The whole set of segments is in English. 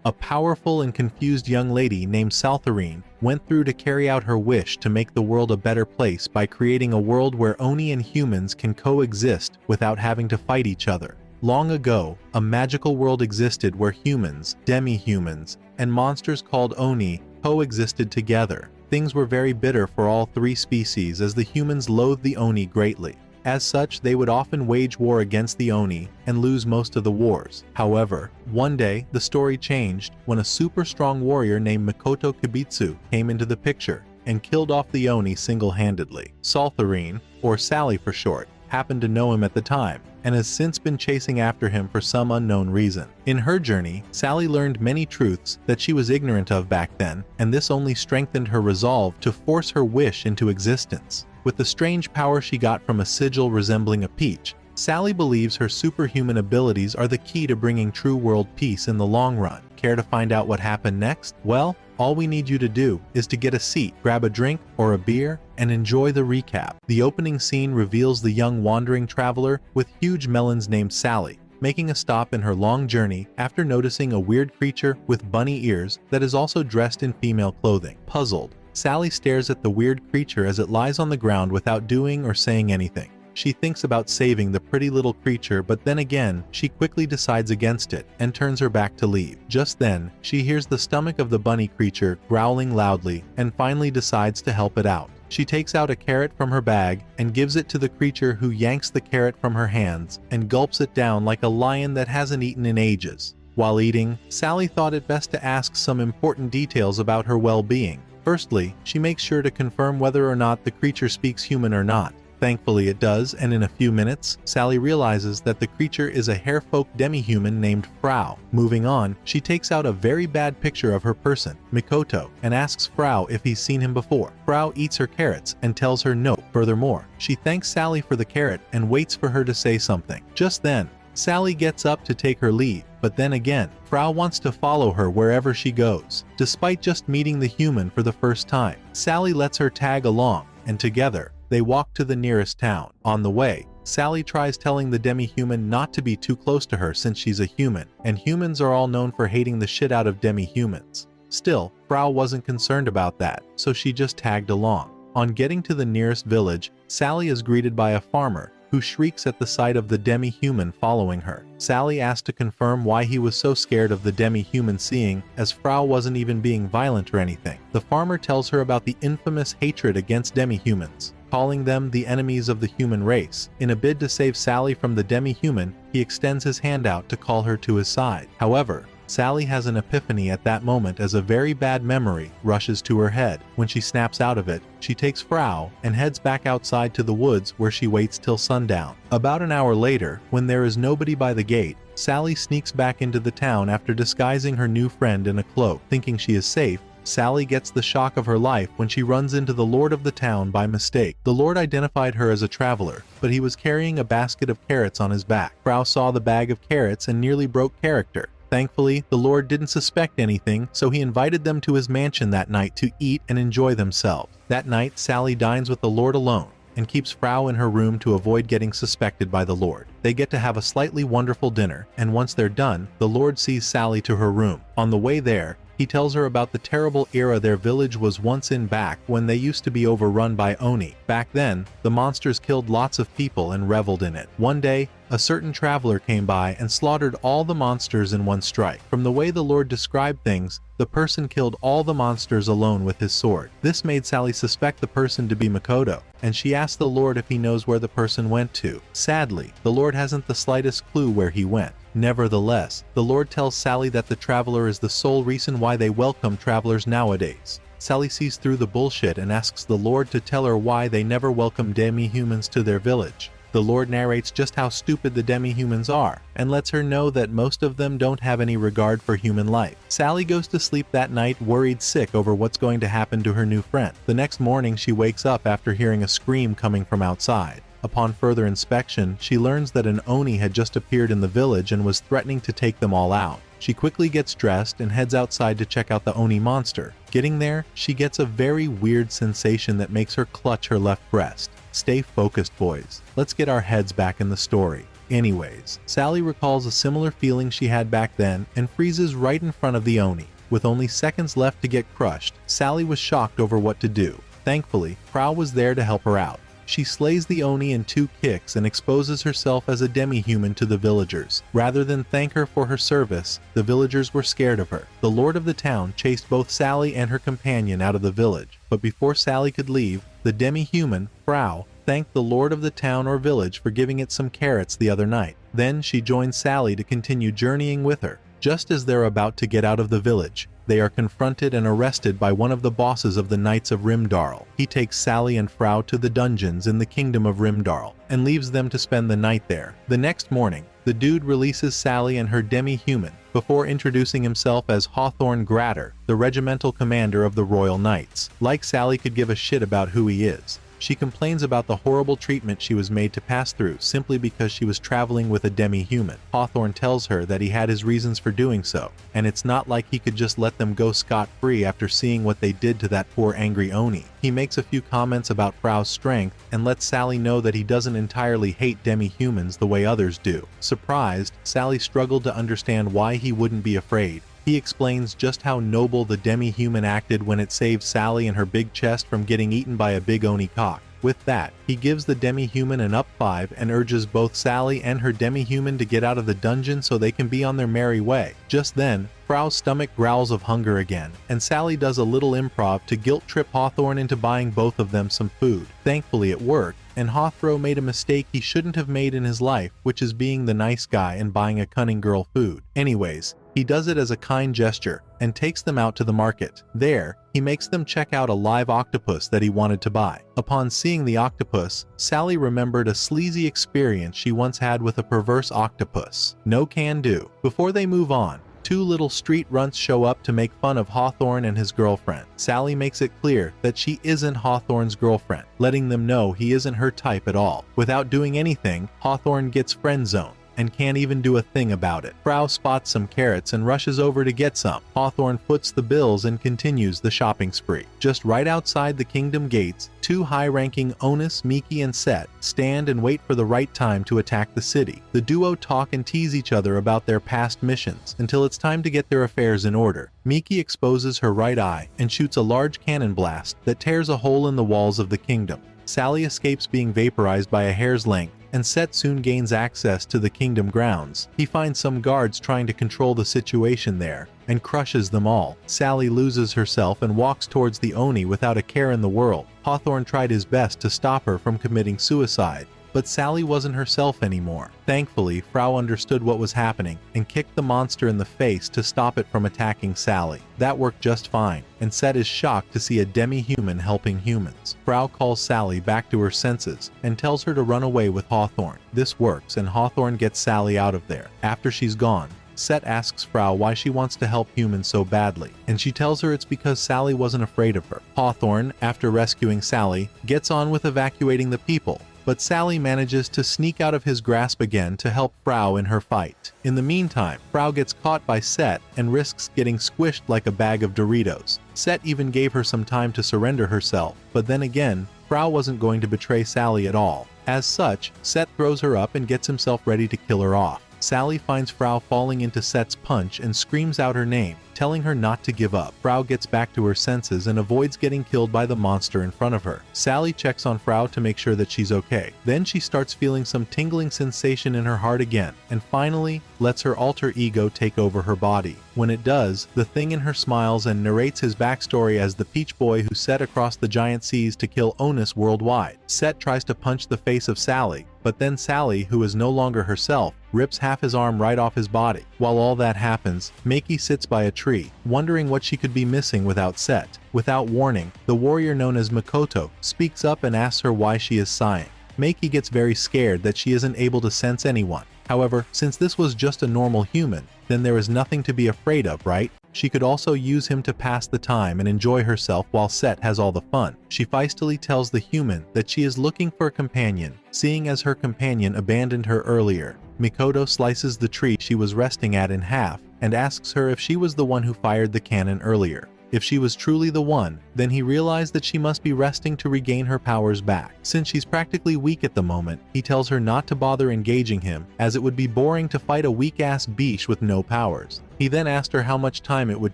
A powerful and confused young lady named Saltharine went through to carry out her wish to make the world a better place by creating a world where Oni and humans can coexist without having to fight each other. Long ago, a magical world existed where humans, demi-humans, and monsters called Oni coexisted together. Things were very bitter for all three species as the humans loathed the Oni greatly. As such, they would often wage war against the Oni and lose most of the wars. However, one day, the story changed when a super strong warrior named Mikoto Kibitsu came into the picture and killed off the Oni single-handedly. Saltharine, or Sally for short, happened to know him at the time and has since been chasing after him for some unknown reason. In her journey, Sally learned many truths that she was ignorant of back then, and this only strengthened her resolve to force her wish into existence. With the strange power she got from a sigil resembling a peach, Sally believes her superhuman abilities are the key to bringing true world peace in the long run. Care to find out what happened next? Well, all we need you to do is to get a seat, grab a drink or a beer, and enjoy the recap. The opening scene reveals the young wandering traveler with huge melons named Sally, making a stop in her long journey after noticing a weird creature with bunny ears that is also dressed in female clothing. Puzzled, Sally stares at the weird creature as it lies on the ground without doing or saying anything. She thinks about saving the pretty little creature, but then again, she quickly decides against it and turns her back to leave. Just then, she hears the stomach of the bunny creature growling loudly and finally decides to help it out. She takes out a carrot from her bag and gives it to the creature, who yanks the carrot from her hands and gulps it down like a lion that hasn't eaten in ages. While eating, Sally thought it best to ask some important details about her well-being. Firstly, she makes sure to confirm whether or not the creature speaks human or not. Thankfully it does, and in a few minutes, Sally realizes that the creature is a hairfolk demi-human named Frau. Moving on, she takes out a very bad picture of her person, Mikoto, and asks Frau if he's seen him before. Frau eats her carrots and tells her no. Furthermore, she thanks Sally for the carrot and waits for her to say something. Just then, Sally gets up to take her leave, but then again, Frau wants to follow her wherever she goes. Despite just meeting the human for the first time, Sally lets her tag along, and together, they walk to the nearest town. On the way, Sally tries telling the demi-human not to be too close to her since she's a human, and humans are all known for hating the shit out of demi-humans. Still, Frau wasn't concerned about that, so she just tagged along. On getting to the nearest village, Sally is greeted by a farmer who shrieks at the sight of the demi-human following her. Sally asked to confirm why he was so scared of the demi-human seeing, as Frau wasn't even being violent or anything. The farmer tells her about the infamous hatred against demi-humans, calling them the enemies of the human race. In a bid to save Sally from the demi-human, he extends his hand out to call her to his side. However, Sally has an epiphany at that moment as a very bad memory rushes to her head. When she snaps out of it, she takes Frau and heads back outside to the woods where she waits till sundown. About an hour later, when there is nobody by the gate, Sally sneaks back into the town after disguising her new friend in a cloak. Thinking she is safe, Sally gets the shock of her life when she runs into the lord of the town by mistake. The lord identified her as a traveler, but he was carrying a basket of carrots on his back. Frau saw the bag of carrots and nearly broke character. Thankfully, the lord didn't suspect anything, so he invited them to his mansion that night to eat and enjoy themselves. That night, Sally dines with the lord alone and keeps Frau in her room to avoid getting suspected by the lord. They get to have a slightly wonderful dinner, and once they're done, the lord sees Sally to her room. On the way there, he tells her about the terrible era their village was once in back when they used to be overrun by Oni. Back then, the monsters killed lots of people and reveled in it. One day, a certain traveler came by and slaughtered all the monsters in one strike. From the way the Lord described things, the person killed all the monsters alone with his sword. This made Sally suspect the person to be Mikoto, and she asked the Lord if he knows where the person went to. Sadly, the Lord hasn't the slightest clue where he went. Nevertheless, the Lord tells Sally that the traveler is the sole reason why they welcome travelers nowadays. Sally sees through the bullshit and asks the Lord to tell her why they never welcome demi-humans to their village. The Lord narrates just how stupid the demi-humans are, and lets her know that most of them don't have any regard for human life. Sally goes to sleep that night worried sick over what's going to happen to her new friend. The next morning she wakes up after hearing a scream coming from outside. Upon further inspection, she learns that an Oni had just appeared in the village and was threatening to take them all out. She quickly gets dressed and heads outside to check out the Oni monster. Getting there, she gets a very weird sensation that makes her clutch her left breast. Stay focused, boys. Let's get our heads back in the story. Anyways, Sally recalls a similar feeling she had back then and freezes right in front of the Oni. With only seconds left to get crushed, Sally was shocked over what to do. Thankfully, Frau was there to help her out. She slays the Oni in 2 kicks and exposes herself as a demi-human to the villagers. Rather than thank her for her service, the villagers were scared of her. The lord of the town chased both Sally and her companion out of the village, but before Sally could leave, the demi-human, Frau, thanked the lord of the town or village for giving it some carrots the other night. Then she joined Sally to continue journeying with her. Just as they're about to get out of the village, they are confronted and arrested by one of the bosses of the Knights of Rimdarl. He takes Sally and Frau to the dungeons in the kingdom of Rimdarl and leaves them to spend the night there. The next morning, the dude releases Sally and her demi-human before introducing himself as Hawthorne Gratter, the regimental commander of the Royal Knights. Like Sally could give a shit about who he is. She complains about the horrible treatment she was made to pass through simply because she was traveling with a demi-human. Hawthorne tells her that he had his reasons for doing so, and it's not like he could just let them go scot-free after seeing what they did to that poor angry Oni. He makes a few comments about Frau's strength and lets Sally know that he doesn't entirely hate demi-humans the way others do. Surprised, Sally struggled to understand why he wouldn't be afraid. He explains just how noble the demi-human acted when it saved Sally and her big chest from getting eaten by a big Oni cock. With that, he gives the demi-human an up 5 and urges both Sally and her demi-human to get out of the dungeon so they can be on their merry way. Just then, Frau's stomach growls of hunger again, and Sally does a little improv to guilt-trip Hawthorne into buying both of them some food. Thankfully it worked, and Hawthorne made a mistake he shouldn't have made in his life, which is being the nice guy and buying a cunning girl food. Anyways, he does it as a kind gesture and takes them out to the market. There, he makes them check out a live octopus that he wanted to buy. Upon seeing the octopus, Sally remembered a sleazy experience she once had with a perverse octopus. No can do. Before they move on, 2 little street runts show up to make fun of Hawthorne and his girlfriend. Sally makes it clear that she isn't Hawthorne's girlfriend, letting them know he isn't her type at all. Without doing anything, Hawthorne gets friend-zoned and can't even do a thing about it. Frau spots some carrots and rushes over to get some. Hawthorne foots the bills and continues the shopping spree. Just right outside the kingdom gates, 2 high-ranking Onus, Miki, and Set stand and wait for the right time to attack the city. The duo talk and tease each other about their past missions until it's time to get their affairs in order. Miki exposes her right eye and shoots a large cannon blast that tears a hole in the walls of the kingdom. Sally escapes being vaporized by a hair's length, and Set soon gains access to the kingdom grounds. He finds some guards trying to control the situation there, and crushes them all. Sally loses herself and walks towards the Oni without a care in the world. Hawthorne tried his best to stop her from committing suicide, but Sally wasn't herself anymore. Thankfully, Frau understood what was happening and kicked the monster in the face to stop it from attacking Sally. That worked just fine, and Set is shocked to see a demi-human helping humans. Frau calls Sally back to her senses and tells her to run away with Hawthorne. This works, and Hawthorne gets Sally out of there. After she's gone, Set asks Frau why she wants to help humans so badly, and she tells her it's because Sally wasn't afraid of her. Hawthorne, after rescuing Sally, gets on with evacuating the people, but Sally manages to sneak out of his grasp again to help Frau in her fight. In the meantime, Frau gets caught by Set and risks getting squished like a bag of Doritos. Set even gave her some time to surrender herself, but then again, Frau wasn't going to betray Sally at all. As such, Set throws her up and gets himself ready to kill her off. Sally finds Frau falling into Set's punch and screams out her name, telling her not to give up. Frau gets back to her senses and avoids getting killed by the monster in front of her. Sally checks on Frau to make sure that she's okay. Then she starts feeling some tingling sensation in her heart again, and finally lets her alter ego take over her body. When it does, the thing in her smiles and narrates his backstory as the Peach Boy who set across the giant seas to kill Onus worldwide. Set tries to punch the face of Sally, but then Sally, who is no longer herself, rips half his arm right off his body. While all that happens, Miki sits by a tree, wondering what she could be missing without Set. Without warning, the warrior known as Makoto speaks up and asks her why she is sighing. Miki gets very scared that she isn't able to sense anyone. However, since this was just a normal human, then there is nothing to be afraid of, right? She could also use him to pass the time and enjoy herself while Set has all the fun. She feistily tells the human that she is looking for a companion, seeing as her companion abandoned her earlier. Mikoto slices the tree she was resting at in half and asks her if she was the one who fired the cannon earlier. If she was truly the one, then he realized that she must be resting to regain her powers back. Since she's practically weak at the moment, he tells her not to bother engaging him, as it would be boring to fight a weak-ass biche with no powers. He then asked her how much time it would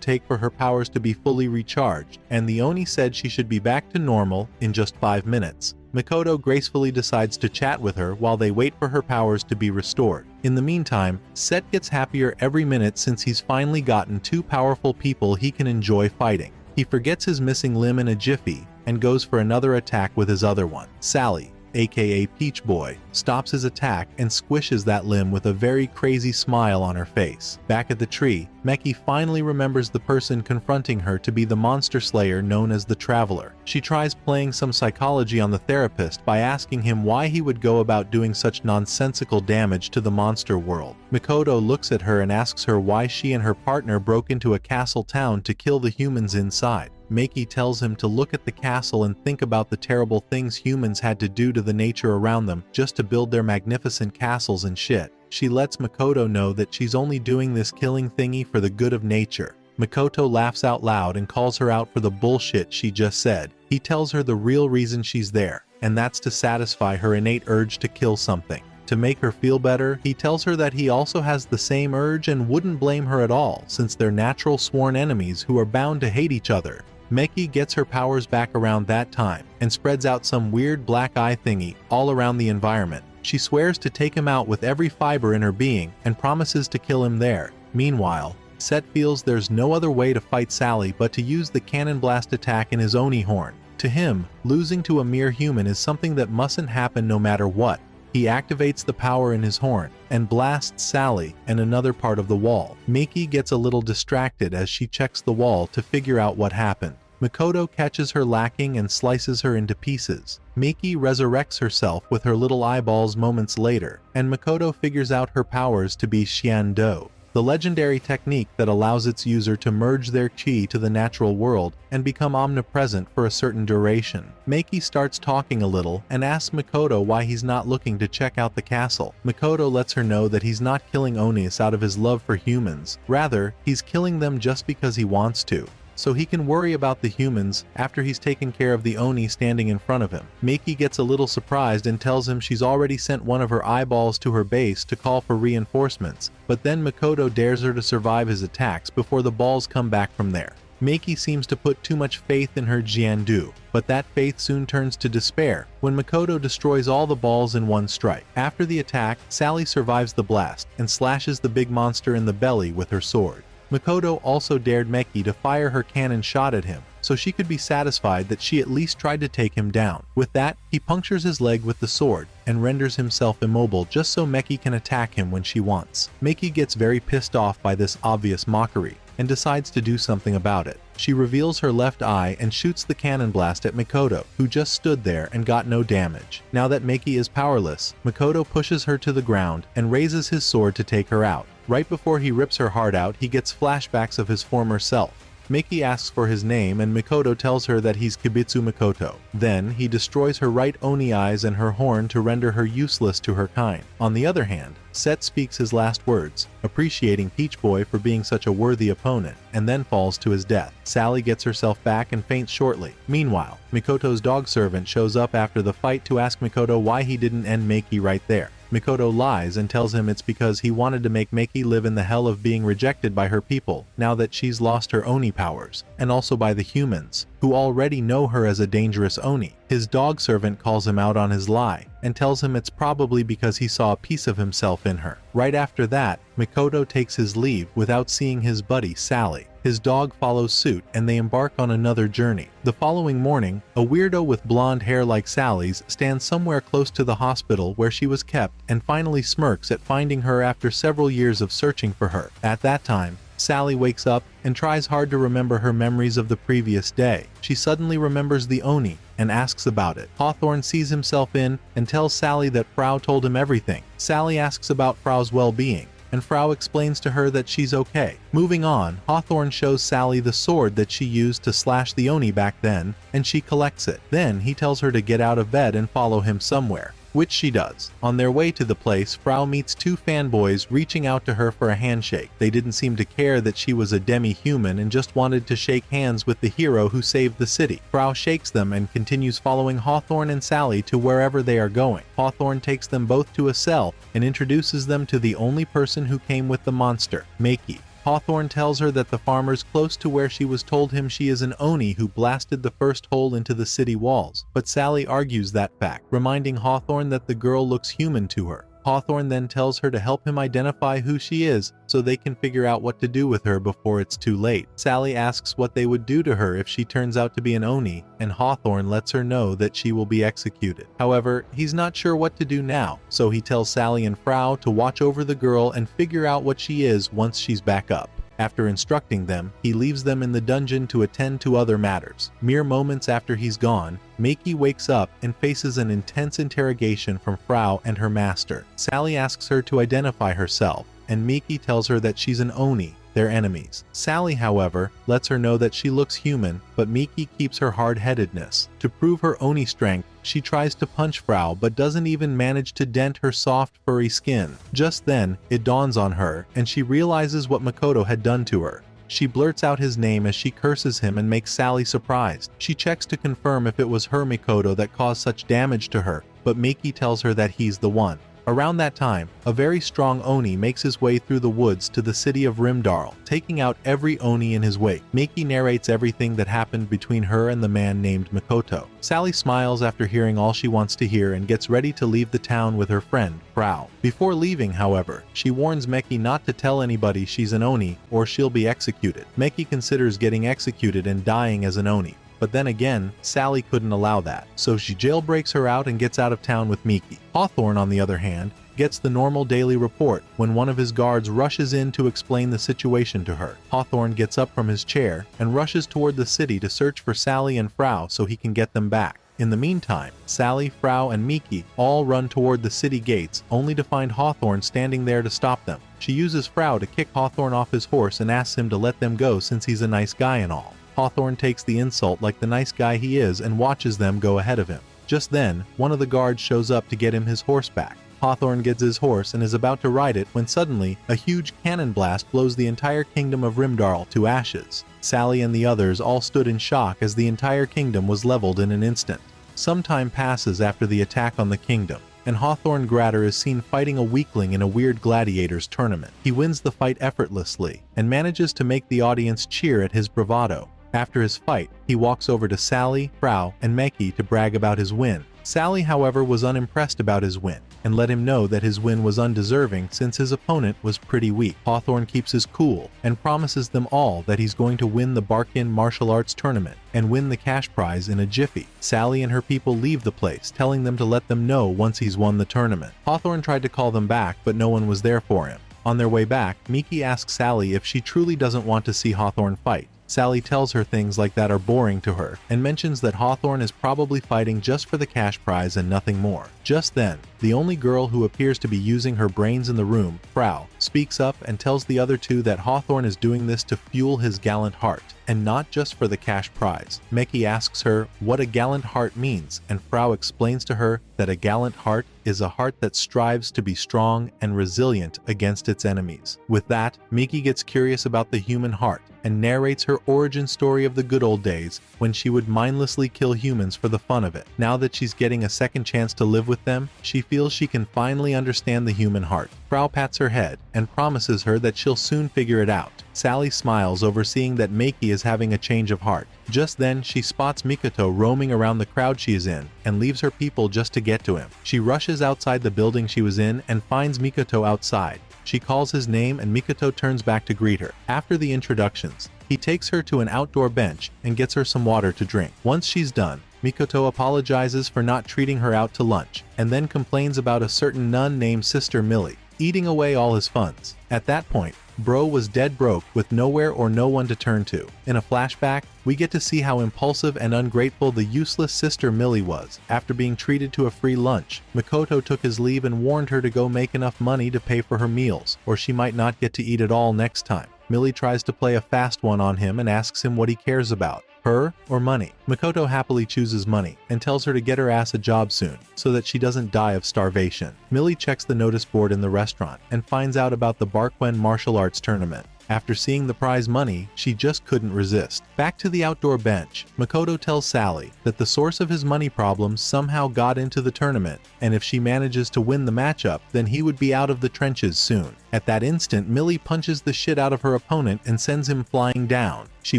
take for her powers to be fully recharged, and the Oni said she should be back to normal in just 5 minutes. Mikoto gracefully decides to chat with her while they wait for her powers to be restored. In the meantime, Set gets happier every minute since he's finally gotten 2 powerful people he can enjoy fighting. He forgets his missing limb in a jiffy and goes for another attack with his other one. Sally, aka Peach Boy, stops his attack and squishes that limb with a very crazy smile on her face. Back at the tree, Meki finally remembers the person confronting her to be the monster slayer known as the Traveler. She tries playing some psychology on the therapist by asking him why he would go about doing such nonsensical damage to the monster world. Mikoto looks at her and asks her why she and her partner broke into a castle town to kill the humans inside. Meki tells him to look at the castle and think about the terrible things humans had to do to the nature around them just to build their magnificent castles and shit. She lets Mikoto know that she's only doing this killing thingy for the good of nature. Mikoto laughs out loud and calls her out for the bullshit she just said. He tells her the real reason she's there, and that's to satisfy her innate urge to kill something. To make her feel better, he tells her that he also has the same urge and wouldn't blame her at all, since they're natural sworn enemies who are bound to hate each other. Meki gets her powers back around that time and spreads out some weird black eye thingy all around the environment. She swears to take him out with every fiber in her being and promises to kill him there. Meanwhile, Set feels there's no other way to fight Sally but to use the cannon blast attack in his Oni horn. To him, losing to a mere human is something that mustn't happen no matter what. He activates the power in his horn and blasts Sally and another part of the wall. Meki gets a little distracted as she checks the wall to figure out what happened. Mikoto catches her lacking and slices her into pieces. Meki resurrects herself with her little eyeballs moments later, and Mikoto figures out her powers to be Xiando, the legendary technique that allows its user to merge their chi to the natural world and become omnipresent for a certain duration. Meki starts talking a little and asks Mikoto why he's not looking to check out the castle. Mikoto lets her know that he's not killing Onis out of his love for humans. Rather, he's killing them just because he wants to, so he can worry about the humans after he's taken care of the Oni standing in front of him. Meki gets a little surprised and tells him she's already sent one of her eyeballs to her base to call for reinforcements, but then Mikoto dares her to survive his attacks before the balls come back from there. Meki seems to put too much faith in her Jiandu, but that faith soon turns to despair when Mikoto destroys all the balls in one strike. After the attack, Sally survives the blast and slashes the big monster in the belly with her sword. Mikoto also dared Meki to fire her cannon shot at him, so she could be satisfied that she at least tried to take him down. With that, he punctures his leg with the sword and renders himself immobile just so Meki can attack him when she wants. Meki gets very pissed off by this obvious mockery and decides to do something about it. She reveals her left eye and shoots the cannon blast at Mikoto, who just stood there and got no damage. Now that Meki is powerless, Mikoto pushes her to the ground and raises his sword to take her out. Right before he rips her heart out, he gets flashbacks of his former self. Meki asks for his name and Mikoto tells her that he's Kibitsu Mikoto. Then, he destroys her right Oni eyes and her horn to render her useless to her kind. On the other hand, Set speaks his last words, appreciating Peach Boy for being such a worthy opponent, and then falls to his death. Sally gets herself back and faints shortly. Meanwhile, Mikoto's dog servant shows up after the fight to ask Mikoto why he didn't end Meki right there. Mikoto lies and tells him it's because he wanted to make Meki live in the hell of being rejected by her people now that she's lost her Oni powers, and also by the humans, who already know her as a dangerous Oni. His dog servant calls him out on his lie and tells him it's probably because he saw a piece of himself in her. Right after that, Mikoto takes his leave without seeing his buddy Sally. His dog follows suit and they embark on another journey. The following morning, a weirdo with blonde hair like Sally's stands somewhere close to the hospital where she was kept and finally smirks at finding her after several years of searching for her. At that time, Sally wakes up and tries hard to remember her memories of the previous day. She suddenly remembers the Oni and asks about it. Hawthorne sees himself in and tells Sally that Frau told him everything. Sally asks about Frau's well-being, and Frau explains to her that she's okay. Moving on, Hawthorne shows Sally the sword that she used to slash the Oni back then, and she collects it. Then he tells her to get out of bed and follow him somewhere. which she does. On their way to the place, Frau meets two fanboys reaching out to her for a handshake. They didn't seem to care that she was a demi-human and just wanted to shake hands with the hero who saved the city. Frau shakes them and continues following Hawthorne and Sally to wherever they are going. Hawthorne takes them both to a cell and introduces them to the only person who came with the monster, Maki. Hawthorne tells her that the farmers close to where she was told him she is an Oni who blasted the first hole into the city walls, but Sally argues that fact, reminding Hawthorne that the girl looks human to her. Hawthorne then tells her to help him identify who she is so they can figure out what to do with her before it's too late. Sally asks what they would do to her if she turns out to be an Oni, and Hawthorne lets her know that she will be executed. However, he's not sure what to do now, so he tells Sally and Frau to watch over the girl and figure out what she is once she's back up. After instructing them, he leaves them in the dungeon to attend to other matters. Mere moments after he's gone, Maki wakes up and faces an intense interrogation from Frau and her master. Sally asks her to identify herself, and Miki tells her that she's an Oni, their enemies. Sally, however, lets her know that she looks human, but Miki keeps her hard-headedness. To prove her Oni strength, she tries to punch Frau but doesn't even manage to dent her soft, furry skin. Just then, it dawns on her, and she realizes what Makoto had done to her. She blurts out his name as she curses him and makes Sally surprised. She checks to confirm if it was her Makoto that caused such damage to her, but Miki tells her that he's the one. Around that time, a very strong Oni makes his way through the woods to the city of Rimdarl, taking out every Oni in his wake. Miki narrates everything that happened between her and the man named Makoto. Sally smiles after hearing all she wants to hear and gets ready to leave the town with her friend, Frau. Before leaving, however, she warns Meki not to tell anybody she's an Oni or she'll be executed. Meki considers getting executed and dying as an Oni. But then again, Sally couldn't allow that, so she jailbreaks her out and gets out of town with Miki. Hawthorne, on the other hand, gets the normal daily report when one of his guards rushes in to explain the situation to her. Hawthorne gets up from his chair and rushes toward the city to search for Sally and Frau so he can get them back. In the meantime, Sally, Frau, and Miki all run toward the city gates, only to find Hawthorne standing there to stop them. She uses Frau to kick Hawthorne off his horse and asks him to let them go since he's a nice guy and all. Hawthorne takes the insult like the nice guy he is and watches them go ahead of him. Just then, one of the guards shows up to get him his horse back. Hawthorne gets his horse and is about to ride it when suddenly, a huge cannon blast blows the entire kingdom of Rimdarl to ashes. Sally and the others all stood in shock as the entire kingdom was leveled in an instant. Some time passes after the attack on the kingdom, and Hawthorne Gratter is seen fighting a weakling in a weird gladiators tournament. He wins the fight effortlessly, and manages to make the audience cheer at his bravado. After his fight, he walks over to Sally, Frau, and Meki to brag about his win. Sally, however, was unimpressed about his win, and let him know that his win was undeserving since his opponent was pretty weak. Hawthorne keeps his cool, and promises them all that he's going to win the Barkin martial arts tournament, and win the cash prize in a jiffy. Sally and her people leave the place, telling them to let them know once he's won the tournament. Hawthorne tried to call them back, but no one was there for him. On their way back, Miki asks Sally if she truly doesn't want to see Hawthorne fight. Sally tells her things like that are boring to her, and mentions that Hawthorne is probably fighting just for the cash prize and nothing more. Just then, the only girl who appears to be using her brains in the room, Frau, speaks up and tells the other two that Hawthorne is doing this to fuel his gallant heart, and not just for the cash prize. Meki asks her what a gallant heart means, and Frau explains to her that a gallant heart is a heart that strives to be strong and resilient against its enemies. With that, Miki gets curious about the human heart, and narrates her origin story of the good old days when she would mindlessly kill humans for the fun of it. Now that she's getting a second chance to live with them, she feels she can finally understand the human heart. Frau pats her head and promises her that she'll soon figure it out. Sally smiles over seeing that Meki is having a change of heart. Just then, she spots Mikoto roaming around the crowd she is in and leaves her people just to get to him. She rushes outside the building she was in and finds Mikoto outside. She calls his name and Mikoto turns back to greet her. After the introductions, he takes her to an outdoor bench and gets her some water to drink. Once she's done, Mikoto apologizes for not treating her out to lunch, and then complains about a certain nun named Sister Millie, eating away all his funds. At that point, Bro was dead broke with nowhere or no one to turn to. In a flashback, we get to see how impulsive and ungrateful the useless Sister Millie was. After being treated to a free lunch, Mikoto took his leave and warned her to go make enough money to pay for her meals, or she might not get to eat at all next time. Millie tries to play a fast one on him and asks him what he cares about. her or money? Makoto happily chooses money and tells her to get her ass a job soon so that she doesn't die of starvation. Millie checks the notice board in the restaurant and finds out about the Barquen martial arts tournament. After seeing the prize money, she just couldn't resist. Back to the outdoor bench, Makoto tells Sally that the source of his money problems somehow got into the tournament, and if she manages to win the matchup, then he would be out of the trenches soon. At that instant, Millie punches the shit out of her opponent and sends him flying down. She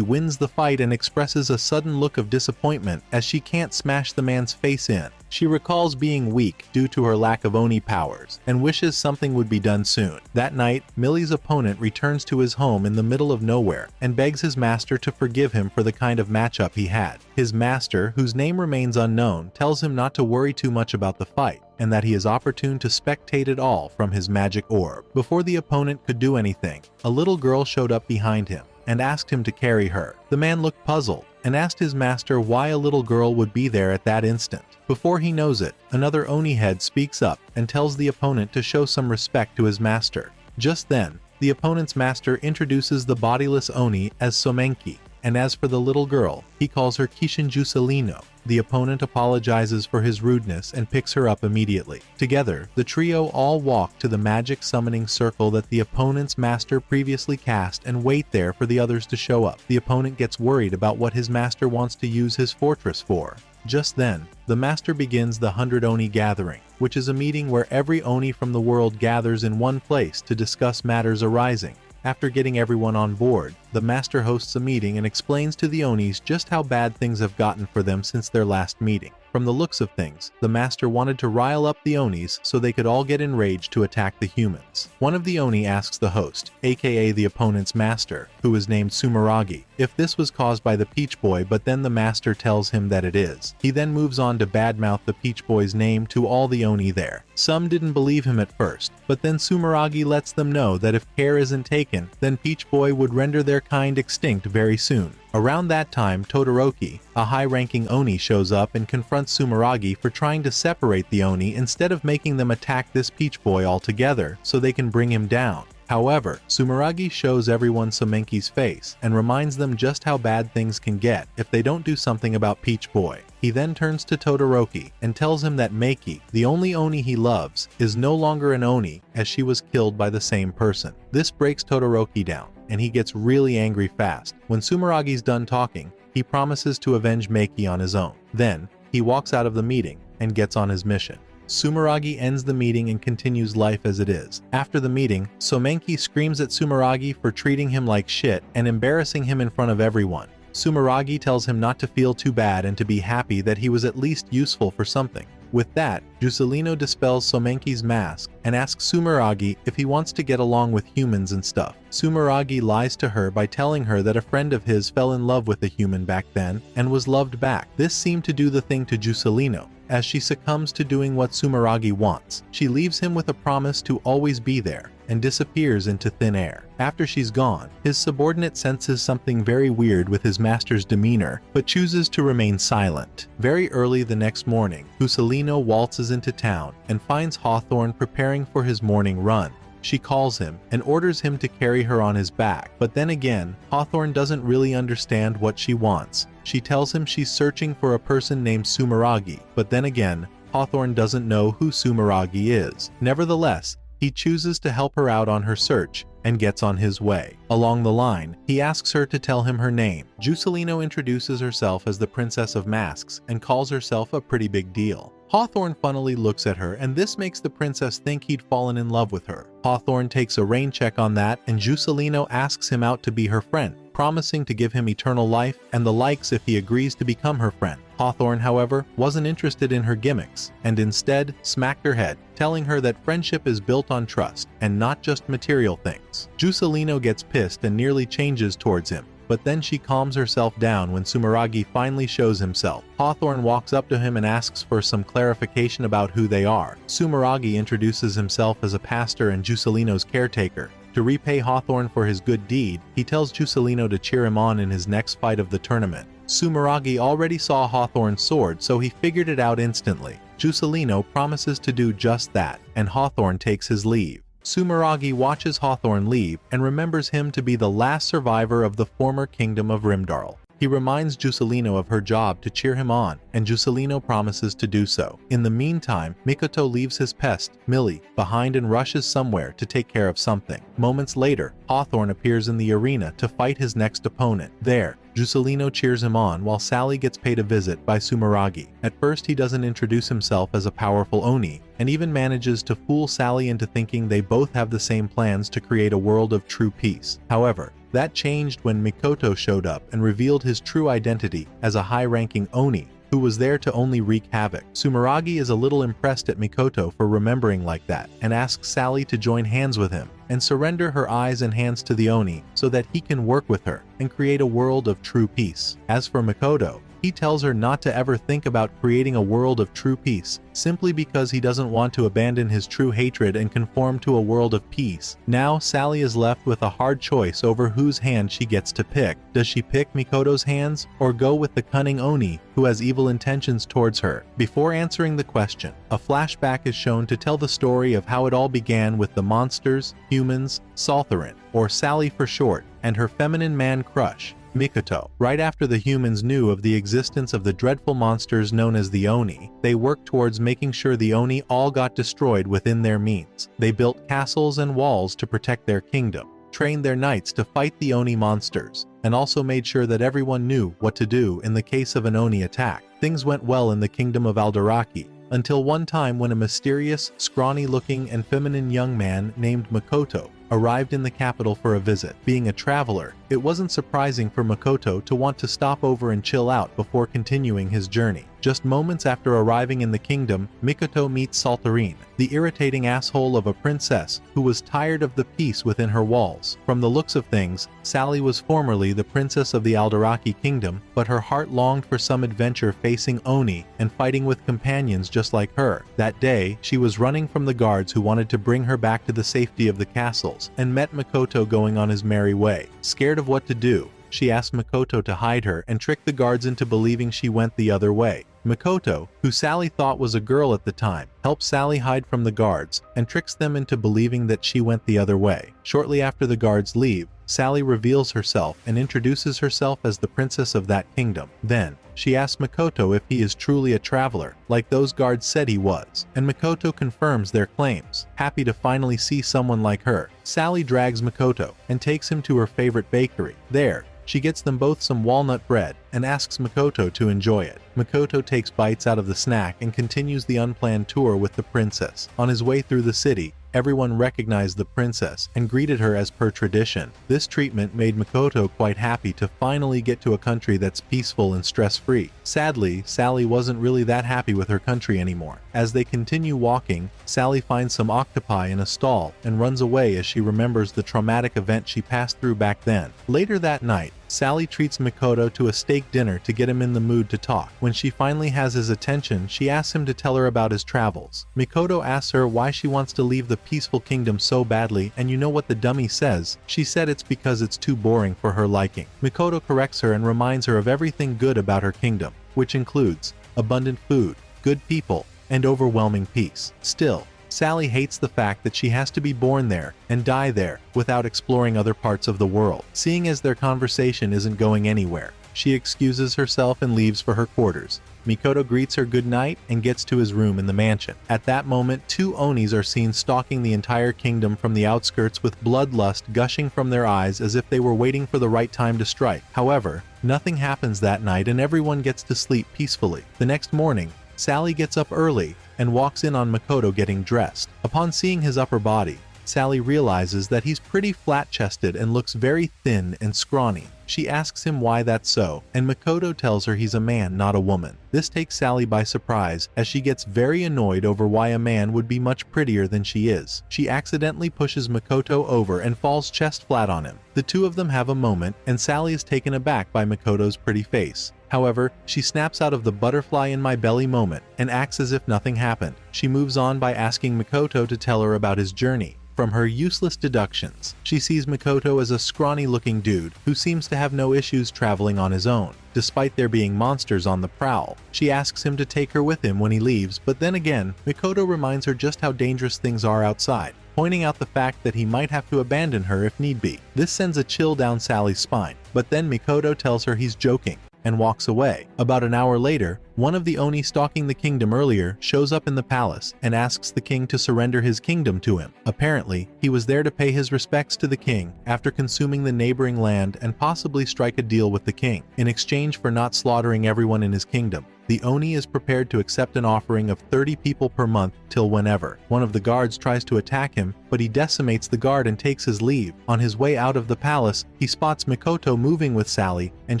wins the fight and expresses a sudden look of disappointment as she can't smash the man's face in. She recalls being weak due to her lack of Oni powers and wishes something would be done soon. That night, Millie's opponent returns to his home in the middle of nowhere and begs his master to forgive him for the kind of matchup he had. His master, whose name remains unknown, tells him not to worry too much about the fight and that he is opportune to spectate it all from his magic orb. Before the opponent could do anything, a little girl showed up behind him and asked him to carry her. The man looked puzzled and asked his master why a little girl would be there at that instant. Before he knows it, another Oni head speaks up and tells the opponent to show some respect to his master. Just then, the opponent's master introduces the bodiless Oni as Somenki, and as for the little girl, he calls her Kishin Jusalino. The opponent apologizes for his rudeness and picks her up immediately. Together, the trio all walk to the magic summoning circle that the opponent's master previously cast and wait there for the others to show up. The opponent gets worried about what his master wants to use his fortress for. Just then, the master begins the 100 Oni Gathering, which is a meeting where every Oni from the world gathers in one place to discuss matters arising. After getting everyone on board, the master hosts a meeting and explains to the Onis just how bad things have gotten for them since their last meeting. From the looks of things, the master wanted to rile up the Onis so they could all get enraged to attack the humans. One of the Oni asks the host, aka the opponent's master, who is named Sumeragi, if this was caused by the Peach Boy, but then the master tells him that it is. He then moves on to badmouth the Peach Boy's name to all the Oni there. Some didn't believe him at first, but then Sumeragi lets them know that if care isn't taken, then Peach Boy would render their kind extinct very soon. Around that time, Todoroki, a high-ranking Oni, shows up and confronts Sumeragi for trying to separate the Oni instead of making them attack this Peach Boy altogether so they can bring him down. However, Sumeragi shows everyone Somenki's face and reminds them just how bad things can get if they don't do something about Peach Boy. He then turns to Todoroki and tells him that Meiki, the only Oni he loves, is no longer an Oni as she was killed by the same person. This breaks Todoroki down, and he gets really angry fast. When Sumeragi's done talking, he promises to avenge Meiki on his own. Then, he walks out of the meeting and gets on his mission. Sumeragi ends the meeting and continues life as it is. After the meeting, Somenki screams at Sumeragi for treating him like shit and embarrassing him in front of everyone. Sumeragi tells him not to feel too bad and to be happy that he was at least useful for something. With that, Jusalino dispels Somenki's mask and asks Sumeragi if he wants to get along with humans and stuff. Sumeragi lies to her by telling her that a friend of his fell in love with a human back then and was loved back. This seemed to do the thing to Jusalino, as she succumbs to doing what Sumeragi wants. She leaves him with a promise to always be there and disappears into thin air. After she's gone, his subordinate senses something very weird with his master's demeanor, but chooses to remain silent. Very early the next morning, Jusalino waltzes into town and finds Hawthorne preparing for his morning run. She calls him and orders him to carry her on his back, but then again, Hawthorne doesn't really understand what she wants. She tells him she's searching for a person named Sumeragi, but then again, Hawthorne doesn't know who Sumeragi is. Nevertheless, he chooses to help her out on her search and gets on his way. Along the line, he asks her to tell him her name. Jusalino introduces herself as the Princess of Masks and calls herself a pretty big deal. Hawthorne funnily looks at her, and this makes the princess think he'd fallen in love with her. Hawthorne takes a rain check on that, and Jusalino asks him out to be her friend, promising to give him eternal life and the likes if he agrees to become her friend. Hawthorne, however, wasn't interested in her gimmicks, and instead smacked her head, telling her that friendship is built on trust and not just material things. Jusalino gets pissed and nearly changes towards him, but then she calms herself down when Sumeragi finally shows himself. Hawthorne walks up to him and asks for some clarification about who they are. Sumeragi introduces himself as a pastor and Jusalino's caretaker. To repay Hawthorne for his good deed, he tells Jusalino to cheer him on in his next fight of the tournament. Sumeragi already saw Hawthorne's sword, so he figured it out instantly. Jusalino promises to do just that, and Hawthorne takes his leave. Sumeragi watches Hawthorne leave and remembers him to be the last survivor of the former kingdom of Rimdarl. He reminds Juscelino of her job to cheer him on, and Juscelino promises to do so. In the meantime, Mikoto leaves his pest, Millie, behind and rushes somewhere to take care of something. Moments later, Hawthorne appears in the arena to fight his next opponent. There, Juscelino cheers him on while Sally gets paid a visit by Sumeragi. At first, he doesn't introduce himself as a powerful Oni, and even manages to fool Sally into thinking they both have the same plans to create a world of true peace. However, that changed when Mikoto showed up and revealed his true identity as a high-ranking Oni who was there to only wreak havoc. Sumeragi is a little impressed at Mikoto for remembering like that and asks Sally to join hands with him and surrender her eyes and hands to the Oni so that he can work with her and create a world of true peace. As for Mikoto, he tells her not to ever think about creating a world of true peace, simply because he doesn't want to abandon his true hatred and conform to a world of peace. Now Sally is left with a hard choice over whose hand she gets to pick. Does she pick Mikoto's hands or go with the cunning Oni who has evil intentions towards her? Before answering the question, a flashback is shown to tell the story of how it all began with the monsters, humans, Saltharin, or Sally for short, and her feminine man crush, Mikoto. Right after the humans knew of the existence of the dreadful monsters known as the Oni, they worked towards making sure the Oni all got destroyed within their means. They built castles and walls to protect their kingdom, trained their knights to fight the Oni monsters, and also made sure that everyone knew what to do in the case of an Oni attack. Things went well in the kingdom of Alderaki, until one time when a mysterious, scrawny-looking and feminine young man named Mikoto arrived in the capital for a visit. Being a traveler, it wasn't surprising for Mikoto to want to stop over and chill out before continuing his journey. Just moments after arriving in the kingdom, Mikoto meets Saltharin, the irritating asshole of a princess who was tired of the peace within her walls. From the looks of things, Sally was formerly the princess of the Alderaki kingdom, but her heart longed for some adventure facing Oni and fighting with companions just like her. That day, she was running from the guards who wanted to bring her back to the safety of the castles, and met Mikoto going on his merry way. Scared of what to do, she asked Mikoto to hide her and trick the guards into believing she went the other way. Mikoto, who Sally thought was a girl at the time, helps Sally hide from the guards and tricks them into believing that she went the other way. Shortly after the guards leave, Sally reveals herself and introduces herself as the princess of that kingdom. Then, she asks Mikoto if he is truly a traveler, like those guards said he was, and Mikoto confirms their claims. Happy to finally see someone like her, Sally drags Mikoto and takes him to her favorite bakery. There, she gets them both some walnut bread and asks Mikoto to enjoy it. Mikoto takes bites out of the snack and continues the unplanned tour with the princess. On his way through the city, everyone recognized the princess and greeted her as per tradition. This treatment made Mikoto quite happy to finally get to a country that's peaceful and stress-free. Sadly, Sally wasn't really that happy with her country anymore. As they continue walking, Sally finds some octopi in a stall and runs away as she remembers the traumatic event she passed through back then. Later that night, Sally treats Mikoto to a steak dinner to get him in the mood to talk. When she finally has his attention, she asks him to tell her about his travels. Mikoto asks her why she wants to leave the peaceful kingdom so badly, and you know what the dummy says? She said it's because it's too boring for her liking. Mikoto corrects her and reminds her of everything good about her kingdom, which includes abundant food, good people, and overwhelming peace. Still, Sally hates the fact that she has to be born there and die there without exploring other parts of the world. Seeing as their conversation isn't going anywhere, she excuses herself and leaves for her quarters. Mikoto greets her goodnight and gets to his room in the mansion. At that moment, two Onis are seen stalking the entire kingdom from the outskirts with bloodlust gushing from their eyes as if they were waiting for the right time to strike. However, nothing happens that night and everyone gets to sleep peacefully. The next morning, Sally gets up early and walks in on Mikoto getting dressed. Upon seeing his upper body, Sally realizes that he's pretty flat-chested and looks very thin and scrawny. She asks him why that's so, and Mikoto tells her he's a man, not a woman. This takes Sally by surprise, as she gets very annoyed over why a man would be much prettier than she is. She accidentally pushes Mikoto over and falls chest flat on him. The two of them have a moment, and Sally is taken aback by Mikoto's pretty face. However, she snaps out of the butterfly in my belly moment and acts as if nothing happened. She moves on by asking Mikoto to tell her about his journey. From her useless deductions, she sees Mikoto as a scrawny-looking dude who seems to have no issues traveling on his own, despite there being monsters on the prowl. She asks him to take her with him when he leaves, but then again, Mikoto reminds her just how dangerous things are outside, pointing out the fact that he might have to abandon her if need be. This sends a chill down Sally's spine. but then Mikoto tells her he's joking and walks away. About an hour later, one of the Oni stalking the kingdom earlier shows up in the palace and asks the king to surrender his kingdom to him. Apparently, he was there to pay his respects to the king after consuming the neighboring land and possibly strike a deal with the king in exchange for not slaughtering everyone in his kingdom. The Oni is prepared to accept an offering of 30 people per month till whenever. One of the guards tries to attack him, but he decimates the guard and takes his leave. On his way out of the palace, he spots Mikoto moving with Sally and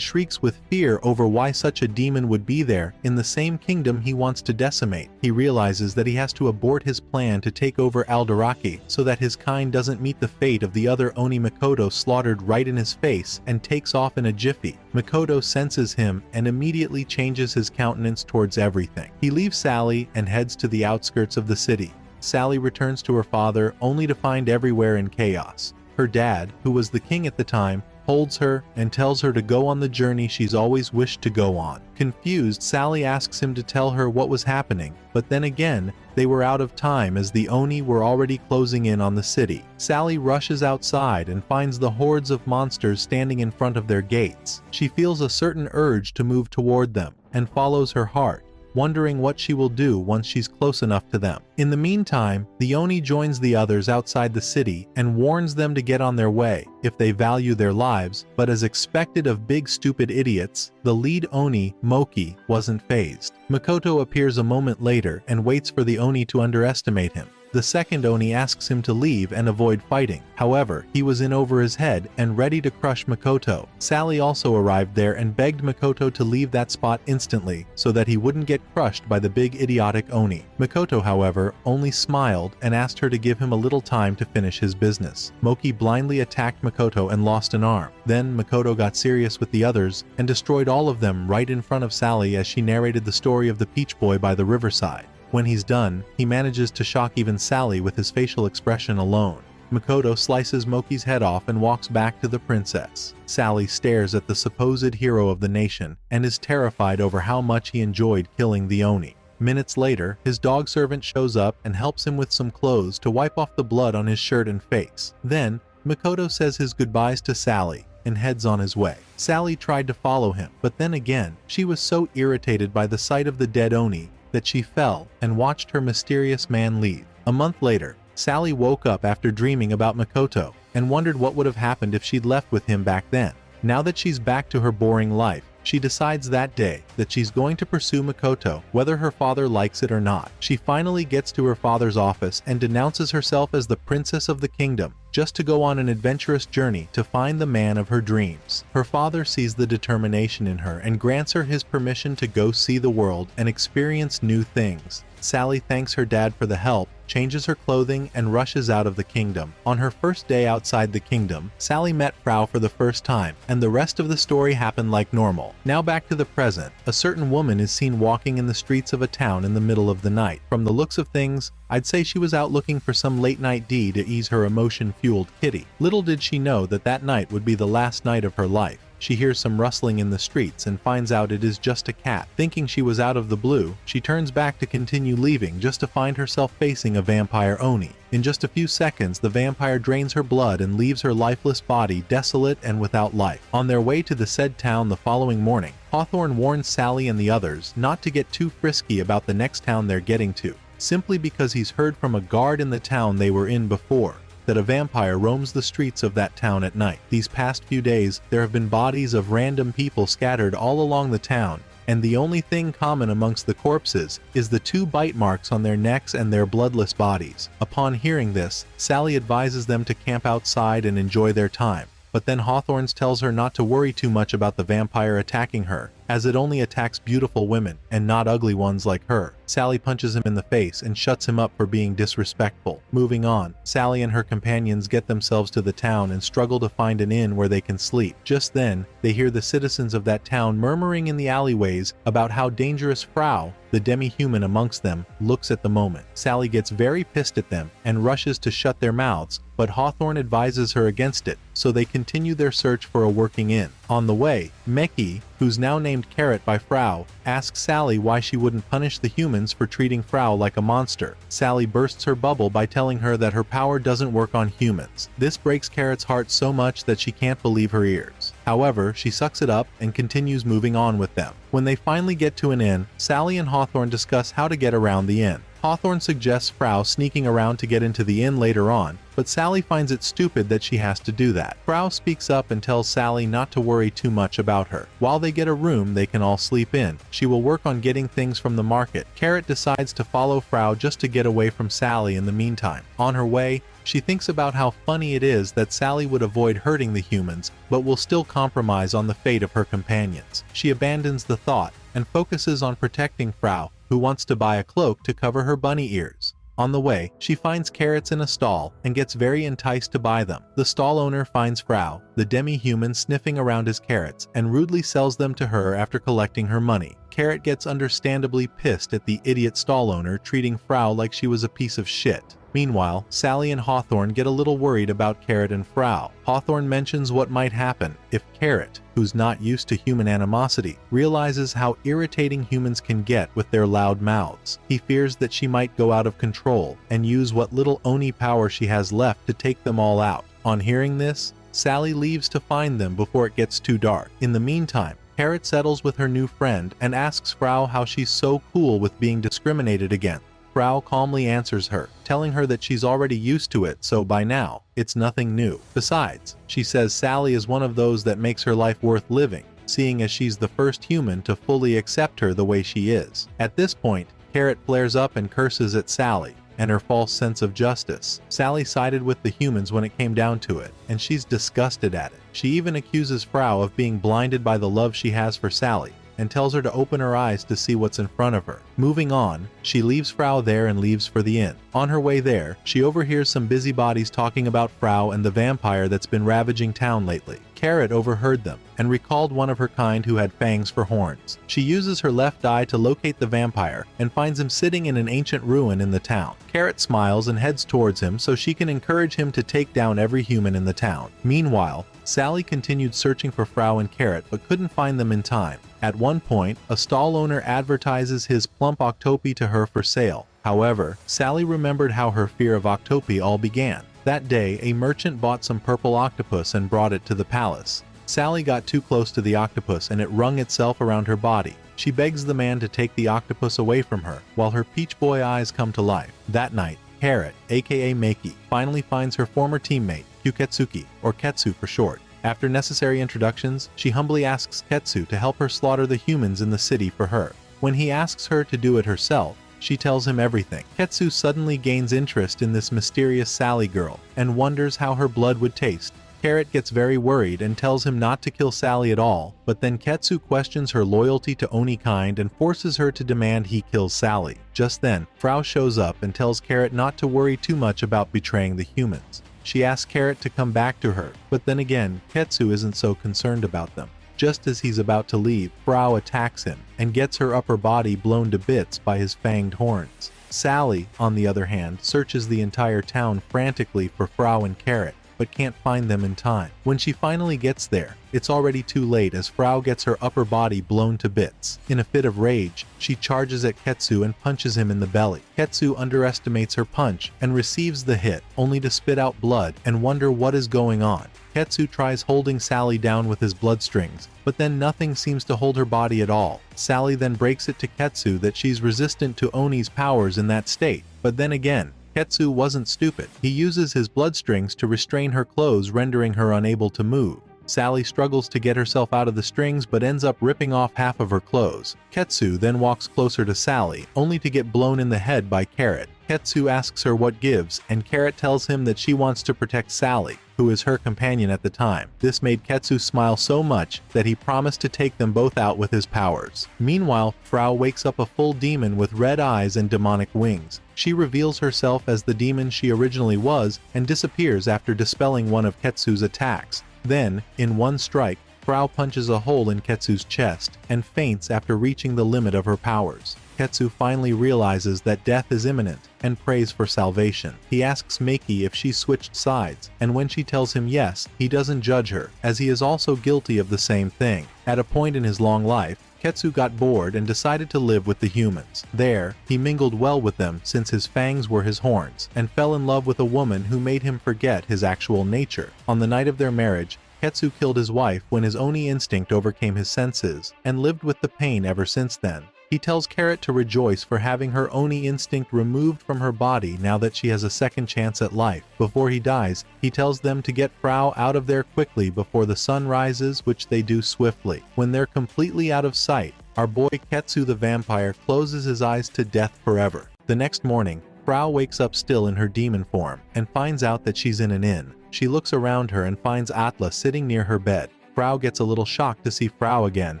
shrieks with fear over why such a demon would be there in the same kingdom he wants to decimate. He realizes that he has to abort his plan to take over Alderaki so that his kind doesn't meet the fate of the other Oni Mikoto slaughtered right in his face and takes off in a jiffy. Mikoto senses him and immediately changes his countenance towards everything. He leaves Sally and heads to the outskirts of the city. Sally returns to her father only to find everywhere in chaos. Her dad, who was the king at the time, holds her and tells her to go on the journey she's always wished to go on. Confused, Sally asks him to tell her what was happening, but then again, they were out of time as the Oni were already closing in on the city. Sally rushes outside and finds the hordes of monsters standing in front of their gates. She feels a certain urge to move toward them and follows her heart, wondering what she will do once she's close enough to them. In the meantime, the Oni joins the others outside the city and warns them to get on their way if they value their lives, but as expected of big stupid idiots, the lead Oni, Moki, wasn't fazed. Mikoto appears a moment later and waits for the Oni to underestimate him. The second Oni asks him to leave and avoid fighting. However, he was in over his head and ready to crush Mikoto. Sally also arrived there and begged Mikoto to leave that spot instantly so that he wouldn't get crushed by the big idiotic Oni. Mikoto, however, only smiled and asked her to give him a little time to finish his business. Moki blindly attacked Mikoto and lost an arm. Then Mikoto got serious with the others and destroyed all of them right in front of Sally as she narrated the story of the Peach Boy by the riverside. When he's done, he manages to shock even Sally with his facial expression alone. Mikoto slices Moki's head off and walks back to the princess. Sally stares at the supposed hero of the nation and is terrified over how much he enjoyed killing the Oni. Minutes later, his dog servant shows up and helps him with some clothes to wipe off the blood on his shirt and face. Then, Mikoto says his goodbyes to Sally and heads on his way. Sally tried to follow him, but then again, she was so irritated by the sight of the dead Oni that she fell and watched her mysterious man leave. A month later, Sally woke up after dreaming about Mikoto and wondered what would have happened if she'd left with him back then. Now that she's back to her boring life, she decides that day that she's going to pursue Mikoto whether her father likes it or not. She finally gets to her father's office and denounces herself as the princess of the kingdom, just to go on an adventurous journey to find the man of her dreams. Her father sees the determination in her and grants her his permission to go see the world and experience new things. Sally thanks her dad for the help, changes her clothing, and rushes out of the kingdom. On her first day outside the kingdom, Sally met Frau for the first time, and the rest of the story happened like normal. Now back to the present. A certain woman is seen walking in the streets of a town in the middle of the night. From the looks of things, I'd say she was out looking for some late-night D to ease her emotion-fueled kitty. Little did she know that that night would be the last night of her life. She hears some rustling in the streets and finds out it is just a cat. Thinking she was out of the blue, she turns back to continue leaving just to find herself facing a vampire Oni. In just a few seconds, the vampire drains her blood and leaves her lifeless body desolate and without life. On their way to the said town the following morning, Hawthorne warns Sally and the others not to get too frisky about the next town they're getting to, simply because he's heard from a guard in the town they were in before that a vampire roams the streets of that town at night. These past few days, there have been bodies of random people scattered all along the town, and the only thing common amongst the corpses is the 2 bite marks on their necks and their bloodless bodies. Upon hearing this, Sally advises them to camp outside and enjoy their time. But then Hawthorne tells her not to worry too much about the vampire attacking her, as it only attacks beautiful women and not ugly ones like her. Sally punches him in the face and shuts him up for being disrespectful. Moving on, Sally and her companions get themselves to the town and struggle to find an inn where they can sleep. Just then, they hear the citizens of that town murmuring in the alleyways about how dangerous Frau, the demi-human amongst them, looks at the moment. Sally gets very pissed at them and rushes to shut their mouths, but Hawthorne advises her against it, so they continue their search for a working inn. On the way, Meki, who's now named Carrot by Frau, asks Sally why she wouldn't punish the humans for treating Frau like a monster. Sally bursts her bubble by telling her that her power doesn't work on humans. This breaks Carrot's heart so much that she can't believe her ears. However, she sucks it up and continues moving on with them. When they finally get to an inn, Sally and Hawthorne discuss how to get around the inn. Hawthorne suggests Frau sneaking around to get into the inn later on, but Sally finds it stupid that she has to do that. Frau speaks up and tells Sally not to worry too much about her. While they get a room they can all sleep in, she will work on getting things from the market. Carrot decides to follow Frau just to get away from Sally in the meantime. On her way, she thinks about how funny it is that Sally would avoid hurting the humans, but will still compromise on the fate of her companions. She abandons the thought and focuses on protecting Frau, who wants to buy a cloak to cover her bunny ears. On the way, she finds carrots in a stall and gets very enticed to buy them. The stall owner finds Frau, the demi-human, sniffing around his carrots and rudely sells them to her after collecting her money. Carrot gets understandably pissed at the idiot stall owner treating Frau like she was a piece of shit. Meanwhile, Sally and Hawthorne get a little worried about Carrot and Frau. Hawthorne mentions what might happen if Carrot, who's not used to human animosity, realizes how irritating humans can get with their loud mouths. He fears that she might go out of control and use what little Oni power she has left to take them all out. On hearing this, Sally leaves to find them before it gets too dark. In the meantime, Carrot settles with her new friend and asks Frau how she's so cool with being discriminated against. Frau calmly answers her, telling her that she's already used to it, so by now, it's nothing new. Besides, she says Sally is one of those that makes her life worth living, seeing as she's the first human to fully accept her the way she is. At this point, Carrot flares up and curses at Sally and her false sense of justice. Sally sided with the humans when it came down to it, and she's disgusted at it. She even accuses Frau of being blinded by the love she has for Sally, and tells her to open her eyes to see what's in front of her. Moving on, she leaves Frau there and leaves for the inn. On her way there, she overhears some busybodies talking about Frau and the vampire that's been ravaging town lately. Carrot overheard them and recalled one of her kind who had fangs for horns. She uses her left eye to locate the vampire and finds him sitting in an ancient ruin in the town. Carrot smiles and heads towards him so she can encourage him to take down every human in the town. Meanwhile, Sally continued searching for Frau and Carrot but couldn't find them in time. At one point, a stall owner advertises his plump octopi to her for sale. However, Sally remembered how her fear of octopi all began. That day, a merchant bought some purple octopus and brought it to the palace. Sally got too close to the octopus and it wrung itself around her body. She begs the man to take the octopus away from her, while her peach boy eyes come to life. That night, Carrot, aka Meiki, finally finds her former teammate, Kyuketsuki, or Ketsu for short. After necessary introductions, she humbly asks Ketsu to help her slaughter the humans in the city for her. When he asks her to do it herself, she tells him everything. Ketsu suddenly gains interest in this mysterious Sally girl and wonders how her blood would taste. Carrot gets very worried and tells him not to kill Sally at all, but then Ketsu questions her loyalty to Oni kind and forces her to demand he kills Sally. Just then, Frau shows up and tells Carrot not to worry too much about betraying the humans. She asks Carrot to come back to her, but then again, Ketsu isn't so concerned about them. Just as he's about to leave, Frau attacks him and gets her upper body blown to bits by his fanged horns. Sally, on the other hand, searches the entire town frantically for Frau and Carrot, but can't find them in time. When she finally gets there, it's already too late as Frau gets her upper body blown to bits. In a fit of rage, she charges at Ketsu and punches him in the belly. Ketsu underestimates her punch and receives the hit, only to spit out blood and wonder what is going on. Ketsu tries holding Sally down with his bloodstrings, but then nothing seems to hold her body at all. Sally then breaks it to Ketsu that she's resistant to Oni's powers in that state, but then again, Ketsu wasn't stupid. He uses his bloodstrings to restrain her clothes, rendering her unable to move. Sally struggles to get herself out of the strings but ends up ripping off half of her clothes. Ketsu then walks closer to Sally, only to get blown in the head by Carrot. Ketsu asks her what gives, and Carrot tells him that she wants to protect Sally, who is her companion at the time. This made Ketsu smile so much that he promised to take them both out with his powers. Meanwhile, Frau wakes up a full demon with red eyes and demonic wings. She reveals herself as the demon she originally was and disappears after dispelling one of Ketsu's attacks. Then, in one strike, Frau punches a hole in Ketsu's chest and faints after reaching the limit of her powers. Ketsu finally realizes that death is imminent and prays for salvation. He asks Meiki if she switched sides, and when she tells him yes, he doesn't judge her, as he is also guilty of the same thing. At a point in his long life, Ketsu got bored and decided to live with the humans. There, he mingled well with them since his fangs were his horns, and fell in love with a woman who made him forget his actual nature. On the night of their marriage, Ketsu killed his wife when his Oni instinct overcame his senses, and lived with the pain ever since then. He tells Carrot to rejoice for having her Oni instinct removed from her body now that she has a second chance at life. Before he dies, he tells them to get Frau out of there quickly before the sun rises, which they do swiftly. When they're completely out of sight, our boy Ketsu the vampire closes his eyes to death forever. The next morning, Frau wakes up still in her demon form and finds out that she's in an inn. She looks around her and finds Atla sitting near her bed. Frau gets a little shocked to see Frau again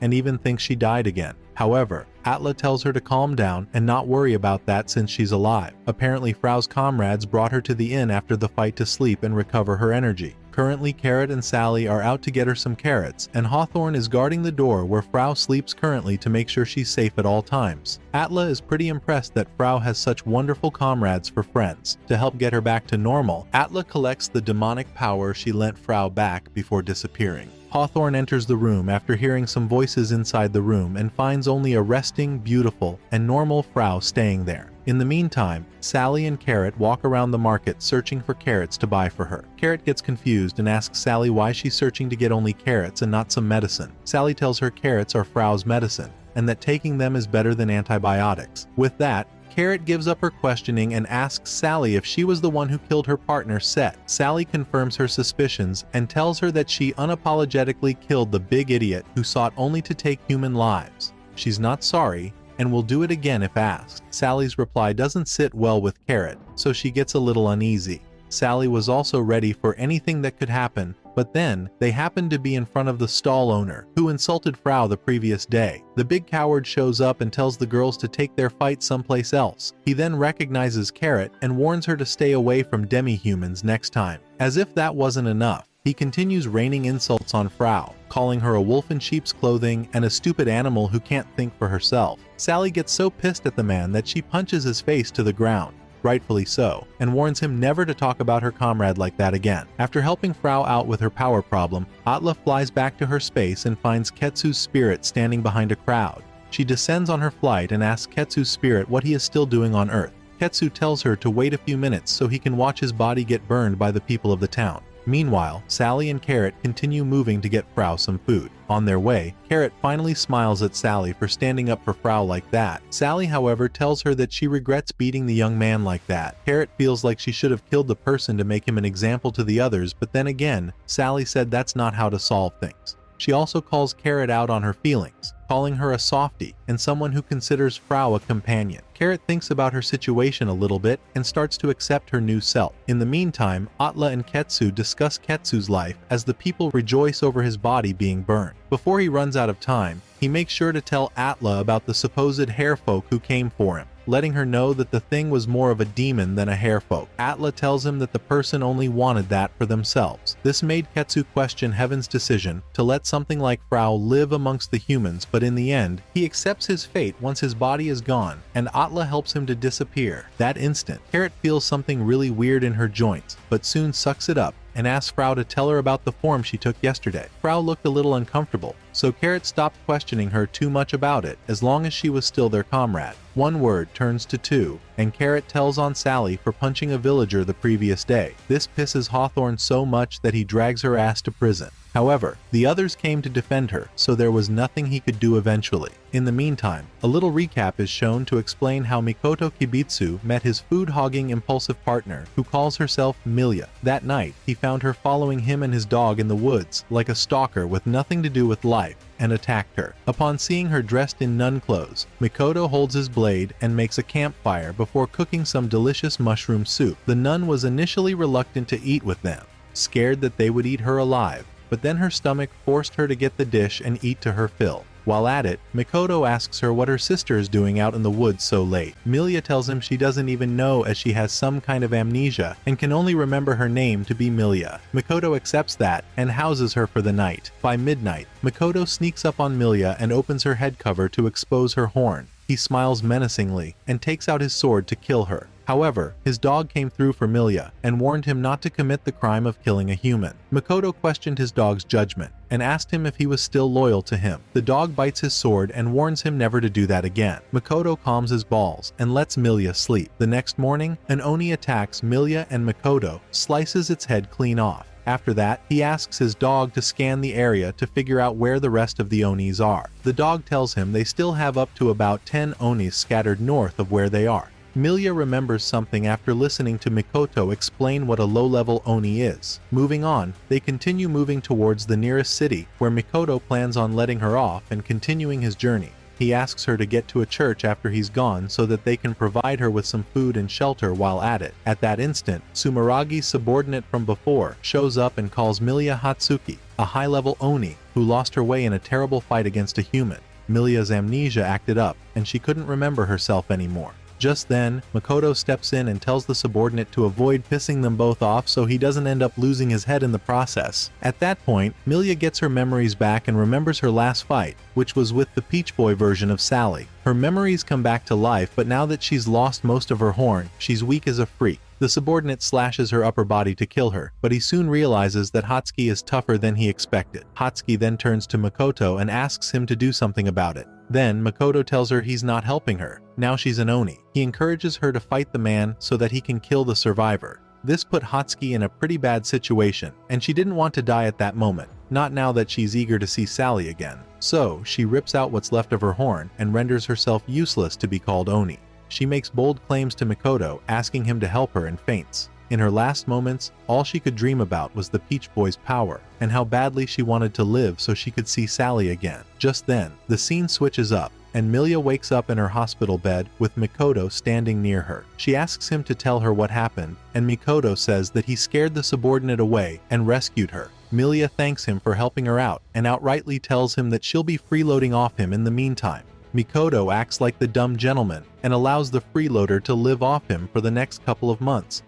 and even thinks she died again. However, Atla tells her to calm down and not worry about that since she's alive. Apparently, Frau's comrades brought her to the inn after the fight to sleep and recover her energy. Currently, Carrot and Sally are out to get her some carrots, and Hawthorne is guarding the door where Frau sleeps currently to make sure she's safe at all times. Atla is pretty impressed that Frau has such wonderful comrades for friends. To help get her back to normal, Atla collects the demonic power she lent Frau back before disappearing. Hawthorne enters the room after hearing some voices inside the room and finds only a resting, beautiful, and normal Frau staying there. In the meantime, Sally and Carrot walk around the market searching for carrots to buy for her. Carrot gets confused and asks Sally why she's searching to get only carrots and not some medicine. Sally tells her carrots are Frau's medicine, and that taking them is better than antibiotics. With that, Carrot gives up her questioning and asks Sally if she was the one who killed her partner, Set. Sally confirms her suspicions and tells her that she unapologetically killed the big idiot who sought only to take human lives. She's not sorry and will do it again if asked. Sally's reply doesn't sit well with Carrot, so she gets a little uneasy. Sally was also ready for anything that could happen, but then they happened to be in front of the stall owner, who insulted Frau the previous day. The big coward shows up and tells the girls to take their fight someplace else. He then recognizes Carrot and warns her to stay away from demi-humans next time. As if that wasn't enough, he continues raining insults on Frau, calling her a wolf in sheep's clothing and a stupid animal who can't think for herself. Sally gets so pissed at the man that she punches his face to the ground, rightfully so, and warns him never to talk about her comrade like that again. After helping Frau out with her power problem, Atla flies back to her space and finds Ketsu's spirit standing behind a crowd. She descends on her flight and asks Ketsu's spirit what he is still doing on Earth. Ketsu tells her to wait a few minutes so he can watch his body get burned by the people of the town. Meanwhile, Sally and Carrot continue moving to get Frau some food. On their way, Carrot finally smiles at Sally for standing up for Frau like that. Sally, however, tells her that she regrets beating the young man like that. Carrot feels like she should have killed the person to make him an example to the others, but then again, Sally said that's not how to solve things. She also calls Carrot out on her feelings, calling her a softie and someone who considers Frau a companion. Carrot thinks about her situation a little bit and starts to accept her new self. In the meantime, Atla and Ketsu discuss Ketsu's life as the people rejoice over his body being burned. Before he runs out of time, he makes sure to tell Atla about the supposed harefolk who came for him, letting her know that the thing was more of a demon than a harefolk. Atla tells him that the person only wanted that for themselves. This made Ketsu question Heaven's decision to let something like Frau live amongst the humans, but in the end, he accepts his fate once his body is gone, and Atla helps him to disappear. That instant, Carrot feels something really weird in her joints, but soon sucks it up and asks Frau to tell her about the form she took yesterday. Frau looked a little uncomfortable, so Carrot stopped questioning her too much about it as long as she was still their comrade. One word turns to two, and Carrot tells on Sally for punching a villager the previous day. This pisses Hawthorne so much that he drags her ass to prison. However, the others came to defend her, so there was nothing he could do eventually. In the meantime, a little recap is shown to explain how Mikoto Kibitsu met his food-hogging impulsive partner, who calls herself Milia. That night, he found her following him and his dog in the woods, like a stalker with nothing to do with life, and attacked her. Upon seeing her dressed in nun clothes, Mikoto holds his blade and makes a campfire before cooking some delicious mushroom soup. The nun was initially reluctant to eat with them, scared that they would eat her alive, but then her stomach forced her to get the dish and eat to her fill. While at it, Mikoto asks her what her sister is doing out in the woods so late. Milia tells him she doesn't even know as she has some kind of amnesia and can only remember her name to be Milia. Mikoto accepts that and houses her for the night. By midnight, Mikoto sneaks up on Milia and opens her head cover to expose her horn. He smiles menacingly and takes out his sword to kill her. However, his dog came through for Milia and warned him not to commit the crime of killing a human. Mikoto questioned his dog's judgment and asked him if he was still loyal to him. The dog bites his sword and warns him never to do that again. Mikoto calms his balls and lets Milia sleep. The next morning, an Oni attacks Milia and Mikoto, slices its head clean off. After that, he asks his dog to scan the area to figure out where the rest of the Onis are. The dog tells him they still have up to about 10 Onis scattered north of where they are. Milia remembers something after listening to Mikoto explain what a low-level Oni is. Moving on, they continue moving towards the nearest city, where Mikoto plans on letting her off and continuing his journey. He asks her to get to a church after he's gone so that they can provide her with some food and shelter while at it. At that instant, Sumeragi's subordinate from before shows up and calls Milia Hatsuki, a high-level Oni who lost her way in a terrible fight against a human. Milia's amnesia acted up, and she couldn't remember herself anymore. Just then, Mikoto steps in and tells the subordinate to avoid pissing them both off so he doesn't end up losing his head in the process. At that point, Milia gets her memories back and remembers her last fight, which was with the Peach Boy version of Sally. Her memories come back to life, but now that she's lost most of her horn, she's weak as a freak. The subordinate slashes her upper body to kill her, but he soon realizes that Hatsuki is tougher than he expected. Hatsuki then turns to Mikoto and asks him to do something about it. Then, Mikoto tells her he's not helping her. Now she's an Oni. He encourages her to fight the man so that he can kill the survivor. This put Hatsuki in a pretty bad situation, and she didn't want to die at that moment, not now that she's eager to see Sally again. So, she rips out what's left of her horn and renders herself useless to be called Oni. She makes bold claims to Mikoto, asking him to help her, and faints. In her last moments, all she could dream about was the Peach Boy's power, and how badly she wanted to live so she could see Sally again. Just then, the scene switches up, and Milia wakes up in her hospital bed with Mikoto standing near her. She asks him to tell her what happened, and Mikoto says that he scared the subordinate away and rescued her. Milia thanks him for helping her out, and outrightly tells him that she'll be freeloading off him in the meantime. Mikoto acts like the dumb gentleman and allows the freeloader to live off him for the next couple of months.